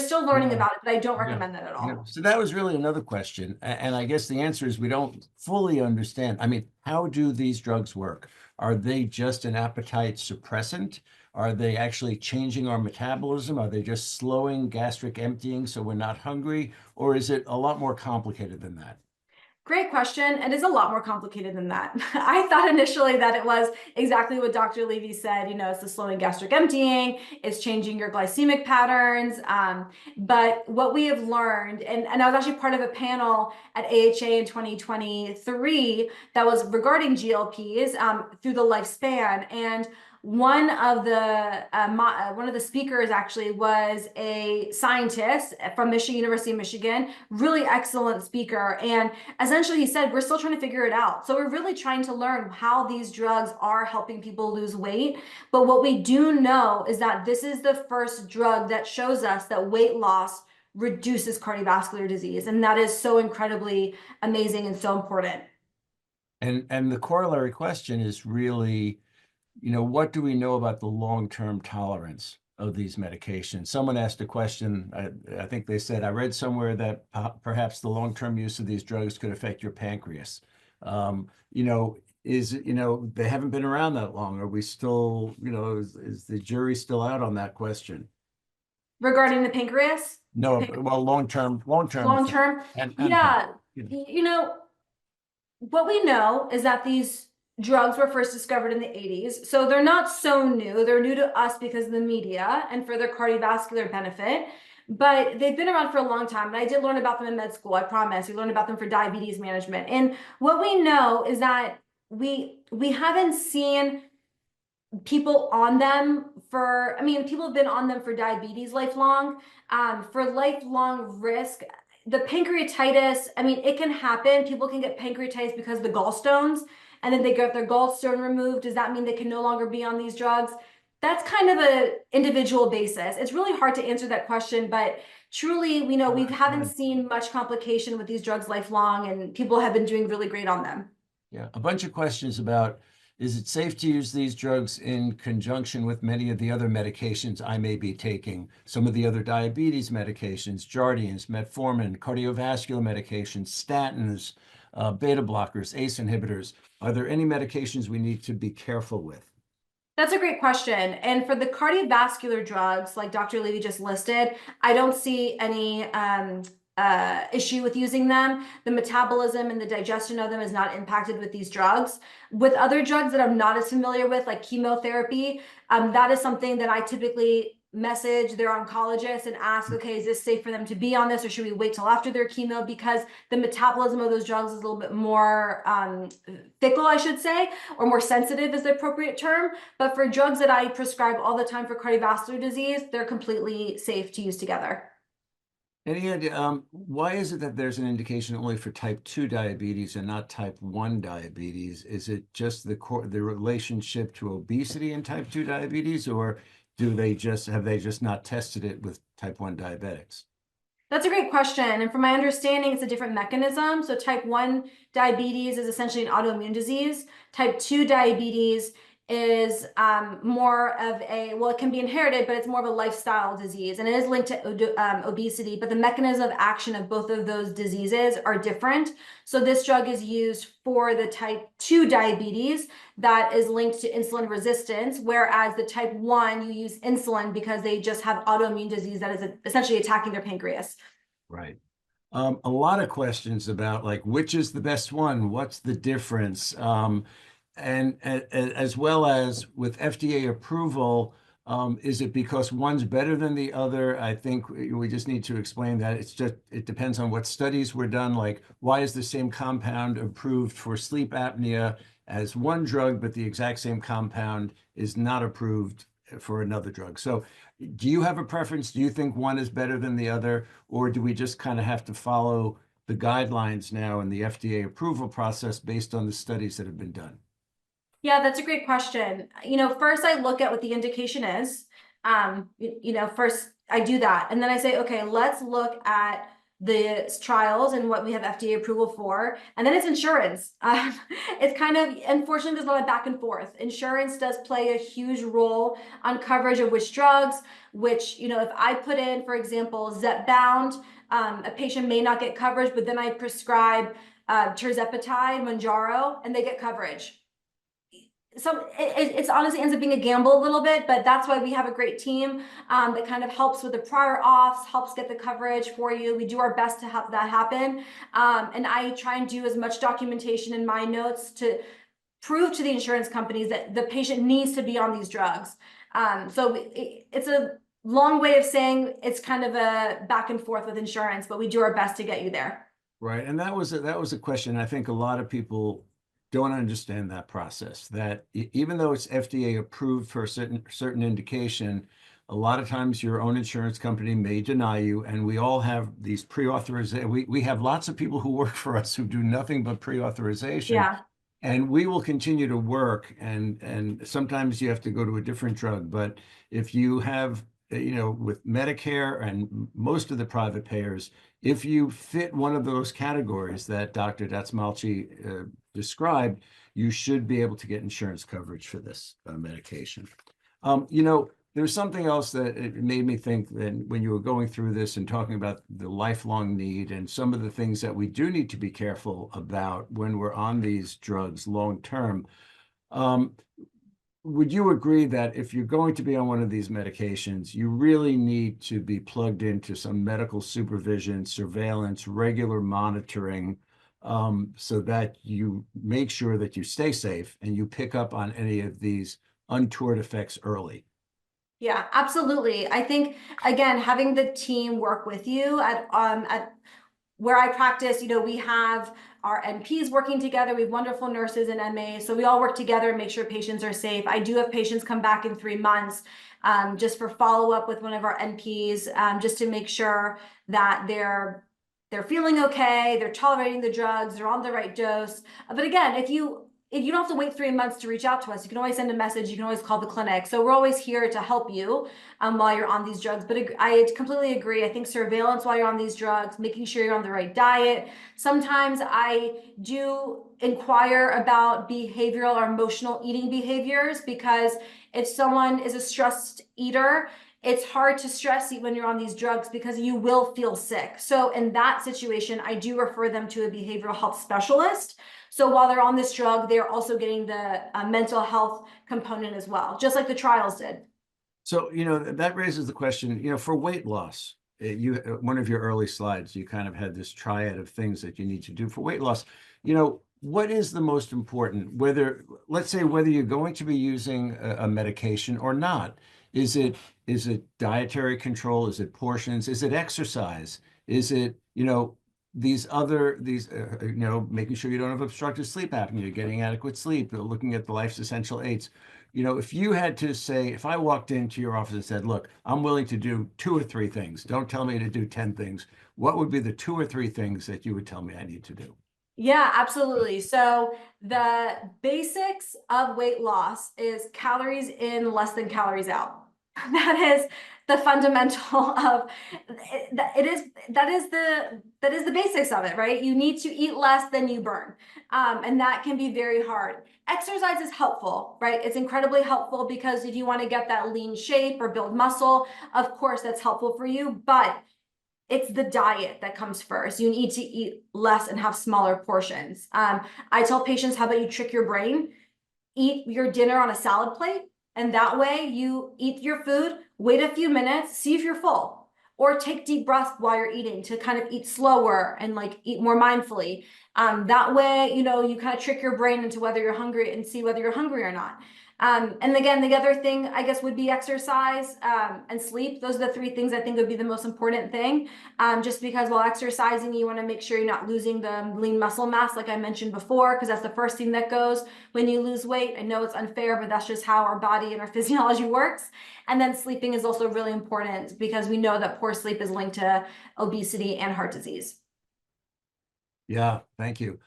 still learning Yeah. about it, but I don't Yeah. recommend that at Yeah. all. So that was really another question. And I guess the answer is we don't fully understand. I mean, how do these drugs work? Are they just an appetite suppressant? Are they actually changing our metabolism? Are they just slowing gastric emptying so we're not hungry? Or is it a lot more complicated than that? Great question. It is a lot more complicated than that. I thought initially that it was exactly what Dr. Levy said, it's the slowing gastric emptying, it's changing your glycemic patterns. But what we have learned, and I was actually part of a panel at AHA in 2023 that was regarding GLPs through the lifespan. And one of the speakers actually was a scientist from University of Michigan, really excellent speaker. And essentially he said, we're still trying to figure it out. So we're really trying to learn how these drugs are helping people lose weight. But what we do know is that this is the first drug that shows us that weight loss reduces cardiovascular disease. And that is so incredibly amazing and so important. And the corollary question is really, what do we know about the long-term tolerance of these medications? Someone asked a question, I think they said, I read somewhere that perhaps the long-term use of these drugs could affect your pancreas. They haven't been around that long. Are we still, is the jury still out on that question? Regarding the pancreas? No, well, long-term Long effect term? and pancreas. Yeah. What we know is that these drugs were first discovered in the 80s. So they're not so new. They're new to us because of the media and for their cardiovascular benefit. But they've been around for a long time. And I did learn about them in med school, I promise. We learned about them for diabetes management. And what we know is that we haven't seen people on them people have been on them for diabetes lifelong, for lifelong risk. The pancreatitis, it can happen. People can get pancreatitis because of the gallstones, and then they get their gallstone removed. Does that mean they can no longer be on these drugs? That's kind of an individual basis. It's really hard to answer that question, but truly, we know we haven't Right. seen much complication with these drugs lifelong, and people have been doing really great on them. Yeah, a bunch of questions about, is it safe to use these drugs in conjunction with many of the other medications I may be taking? Some of the other diabetes medications, Jardiance, metformin, cardiovascular medications, statins, beta blockers, ACE inhibitors. Are there any medications we need to be careful with? That's a great question. And for the cardiovascular drugs, like Dr. Levy just listed, I don't see any issue with using them. The metabolism and the digestion of them is not impacted with these drugs. With other drugs that I'm not as familiar with, like chemotherapy, that is something that I typically message their oncologist and ask, okay, is this safe for them to be on this, or should we wait till after their chemo? Because the metabolism of those drugs is a little bit more fickle, I should say, or more sensitive is the appropriate term. But for drugs that I prescribe all the time for cardiovascular disease, they're completely safe to use together. Any idea, why is it that there's an indication only for type 2 diabetes and not type 1 diabetes? Is it just the relationship to obesity in type 2 diabetes, or have they just not tested it with type 1 diabetics? That's a great question. And from my understanding, it's a different mechanism. So type 1 diabetes is essentially an autoimmune disease. Type 2 diabetes is more of well, it can be inherited, but it's more of a lifestyle disease. And it is linked to obesity, but the mechanism of action of both of those diseases are different. So this drug is used for the type 2 diabetes that is linked to insulin resistance, whereas the type 1, you use insulin because they just have autoimmune disease that is essentially attacking their pancreas. Right. A lot of questions about like which is the best one, what's the difference, and as well as with FDA approval, is it because one's better than the other? I think we just need to explain that it depends on what studies were done. Like, why is the same compound approved for sleep apnea as one drug, but the exact same compound is not approved for another drug? So do you have a preference? Do you think one is better than the other, or do we just kind of have to follow the guidelines now and the FDA approval process based on the studies that have been done? Yeah, that's a great question. First I look at what the indication is. First I do that. And then I say, okay, let's look at the trials and what we have FDA approval for. And then it's insurance. It's kind of, unfortunately, there's a lot of back and forth. Insurance does play a huge role on coverage of which drugs, which, if I put in, for example, Zepbound, a patient may not get coverage, but then I prescribe tirzepatide, Mounjaro, and they get coverage. So it's honestly ends up being a gamble a little bit, but that's why we have a great team that kind of helps with the prior auths, helps get the coverage for you. We do our best to have that happen. And I try and do as much documentation in my notes to prove to the insurance companies that the patient needs to be on these drugs. It's a long way of saying it's kind of a back and forth with insurance, but we do our best to get you there. Right. And that was a question. I think a lot of people don't understand that process, that even though it's FDA approved for a certain indication, a lot of times your own insurance company may deny you. And we all have these pre-authorization. We have lots of people who work for us who do nothing but pre-authorization. Yeah. And we will continue to work, and sometimes you have to go to a different drug. But if you have, with Medicare and most of the private payers, if you fit one of those categories that Dr. Dastmalchi described, you should be able to get insurance coverage for this medication. There's something else that it made me think that when you were going through this and talking about the lifelong need and some of the things that we do need to be careful about when we're on these drugs long term, would you agree that if you're going to be on one of these medications, you really need to be plugged into some medical supervision, surveillance, regular monitoring, so that you make sure that you stay safe and you pick up on any of these untoward effects early? Yeah, absolutely. I think, again, having the team work with you at where I practice, we have our NPs working together. We have wonderful nurses and MAs. So we all work together and make sure patients are safe. I do have patients come back in 3 months just for follow-up with one of our NPs, just to make sure that they're feeling okay, they're tolerating the drugs, they're on the right dose. But again, if you you don't have to wait 3 months to reach out to us. You can always send a message. You can always call the clinic. So we're always here to help you while you're on these drugs. But I completely agree. I think surveillance while you're on these drugs, making sure you're on the right diet. Sometimes I do inquire about behavioral or emotional eating behaviors, because if someone is a stressed eater, it's hard to stress eat when you're on these drugs because you will feel sick. So in that situation, I do refer them to a behavioral health specialist. So while they're on this drug, they're also getting the mental health component as well, just like the trials did. So, that raises the question, for weight loss, one of your early slides, you kind of had this triad of things that you need to do for weight loss. What is the most important, let's say, whether you're going to be using a medication or not? Is it dietary control? Is it portions? Is it exercise? Is it, making sure you don't have obstructive sleep apnea, you're getting adequate sleep, looking at the life's essential aids. If you had to say, if I walked into your office and said, look, I'm willing to do 2 or 3 things, don't tell me to do 10 things, what would be the 2 or 3 things that you would tell me I need to do? Yeah, absolutely. So the basics of weight loss is calories in, less than calories out. That is the fundamental of that is the basics of it, right? You need to eat less than you burn. And that can be very hard. Exercise is helpful, right? It's incredibly helpful, because if you want to get that lean shape or build muscle, of course that's helpful for you, but it's the diet that comes first. You need to eat less and have smaller portions. I tell patients, how about you trick your brain? Eat your dinner on a salad plate, and that way you eat your food, wait a few minutes, see if you're full, or take deep breaths while you're eating to kind of eat slower and like eat more mindfully. That way, you kind of trick your brain into whether you're hungry and see whether you're hungry or not. And again, the other thing I guess would be exercise and sleep. Those are the 3 things I think would be the most important thing. Just because while exercising, you want to make sure you're not losing the lean muscle mass, like I mentioned before, because that's the first thing that goes when you lose weight. I know it's unfair, but that's just how our body and our physiology works. And then sleeping is also really important, because we know that poor sleep is linked to obesity and heart disease. Yeah, thank you.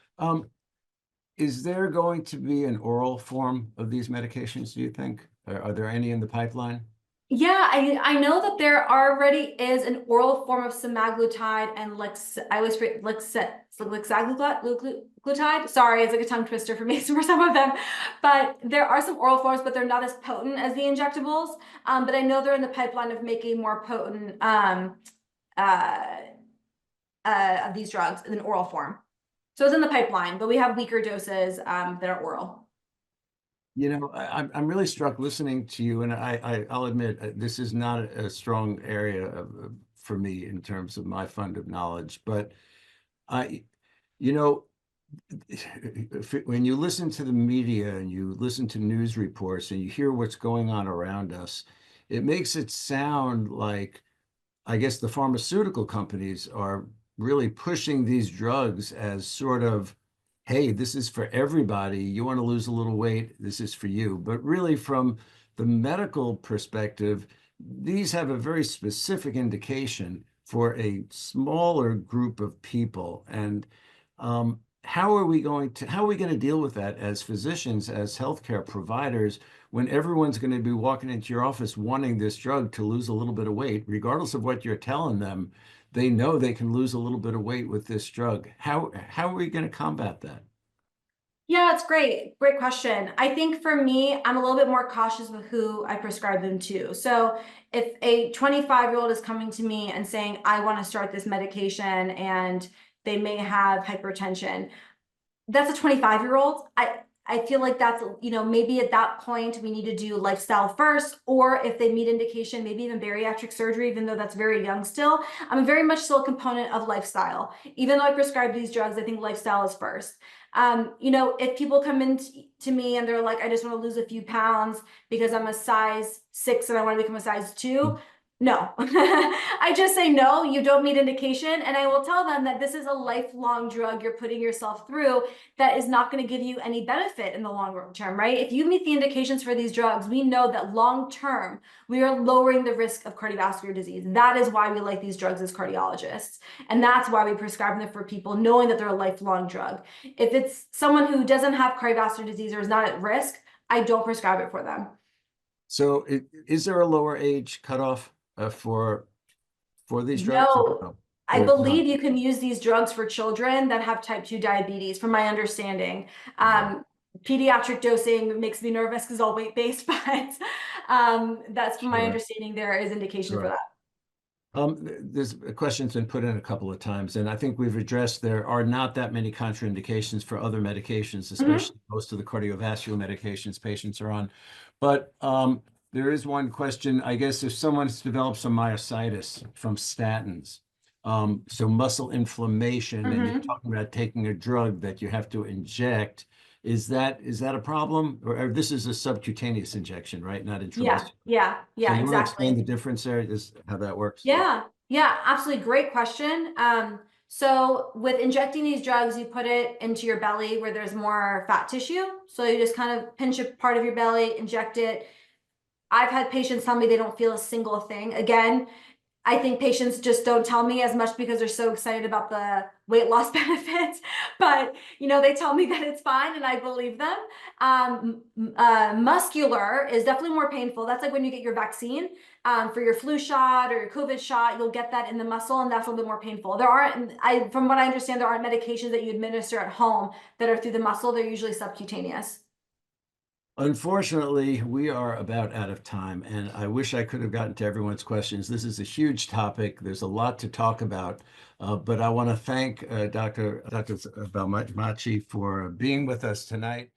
Is there going to be an oral form of these medications, do you think? Are there any in the pipeline? Yeah, I know that there already is an oral form of semaglutide and lexaglutide. Sorry, it's like a tongue twister for me for some of them. But there are some oral forms, but they're not as potent as the injectables. But I know they're in the pipeline of making more potent of these drugs in an oral form. So it's in the pipeline, but we have weaker doses that are oral. I'm really struck listening to you, and I'll admit this is not a strong area for me in terms of my fund of knowledge, but I, you know, when you listen to the media and you listen to news reports and you hear what's going on around us, it makes it sound like, I guess, the pharmaceutical companies are really pushing these drugs as sort of, hey, this is for everybody. You want to lose a little weight, this is for you. But really, from the medical perspective, these have a very specific indication for a smaller group of people. And how are we going to deal with that as physicians, as healthcare providers, when everyone's going to be walking into your office wanting this drug to lose a little bit of weight, regardless of what you're telling them? They know they can lose a little bit of weight with this drug. How are we going to combat that? Yeah, it's great. Great question. I think for me, I'm a little bit more cautious with who I prescribe them to. So if a 25-year-old is coming to me and saying, I want to start this medication and they may have hypertension, that's a 25-year-old. I feel like that's, maybe at that point we need to do lifestyle first, or if they meet indication, maybe even bariatric surgery, even though that's very young still. I'm very much still a component of lifestyle. Even though I prescribe these drugs, I think lifestyle is first. If people come in to me and they're like, I just want to lose a few pounds because I'm a size 6 and I want to become a size 2, No, I just say no, you don't meet indication. And I will tell them that this is a lifelong drug you're putting yourself through that is not going to give you any benefit in the long term, right? If you meet the indications for these drugs, we know that long term, we are lowering the risk of cardiovascular disease. That is why we like these drugs as cardiologists. And that's why we prescribe them for people knowing that they're a lifelong drug. If it's someone who doesn't have cardiovascular disease or is not at risk, I don't prescribe it for them. So is there a lower age cutoff for these drugs? No, No, I there's not. believe you can use these drugs for children that have type 2 diabetes, from my understanding. Right. Pediatric dosing makes me nervous because all weight-based, but that's from my Sure. understanding there is indication for Sure. that. This question's been put in a couple of times, and I think we've addressed there are not that many contraindications for other medications, Mhm. especially most of the cardiovascular medications patients are on. But there is one question, I guess, if someone's developed some myositis from statins, so muscle inflammation, and you're Mhm. talking about taking a drug that you have to inject, is that a problem? Or this is a subcutaneous injection, right? Not Yeah, intramuscular. yeah, So yeah, you want to explain exactly. the difference there, is how that works? Yeah, yeah, absolutely. Great question. So with injecting these drugs, you put it into your belly where there's more fat tissue. So you just kind of pinch a part of your belly, inject it. I've had patients tell me they don't feel a single thing. Again, I think patients just don't tell me as much because they're so excited about the weight loss benefits. But they tell me that it's fine, and I believe them. Muscular is definitely more painful. That's like when you get your vaccine for your flu shot or your COVID shot. You'll get that in the muscle, and that's a little bit more painful. There aren't, from what I understand, there aren't medications that you administer at home that are through the muscle. They're usually subcutaneous. Unfortunately, we are about out of time, and I wish I could have gotten to everyone's questions. This is a huge topic. There's a lot to talk about, but I want to thank Dr. Balmachi for being with us tonight.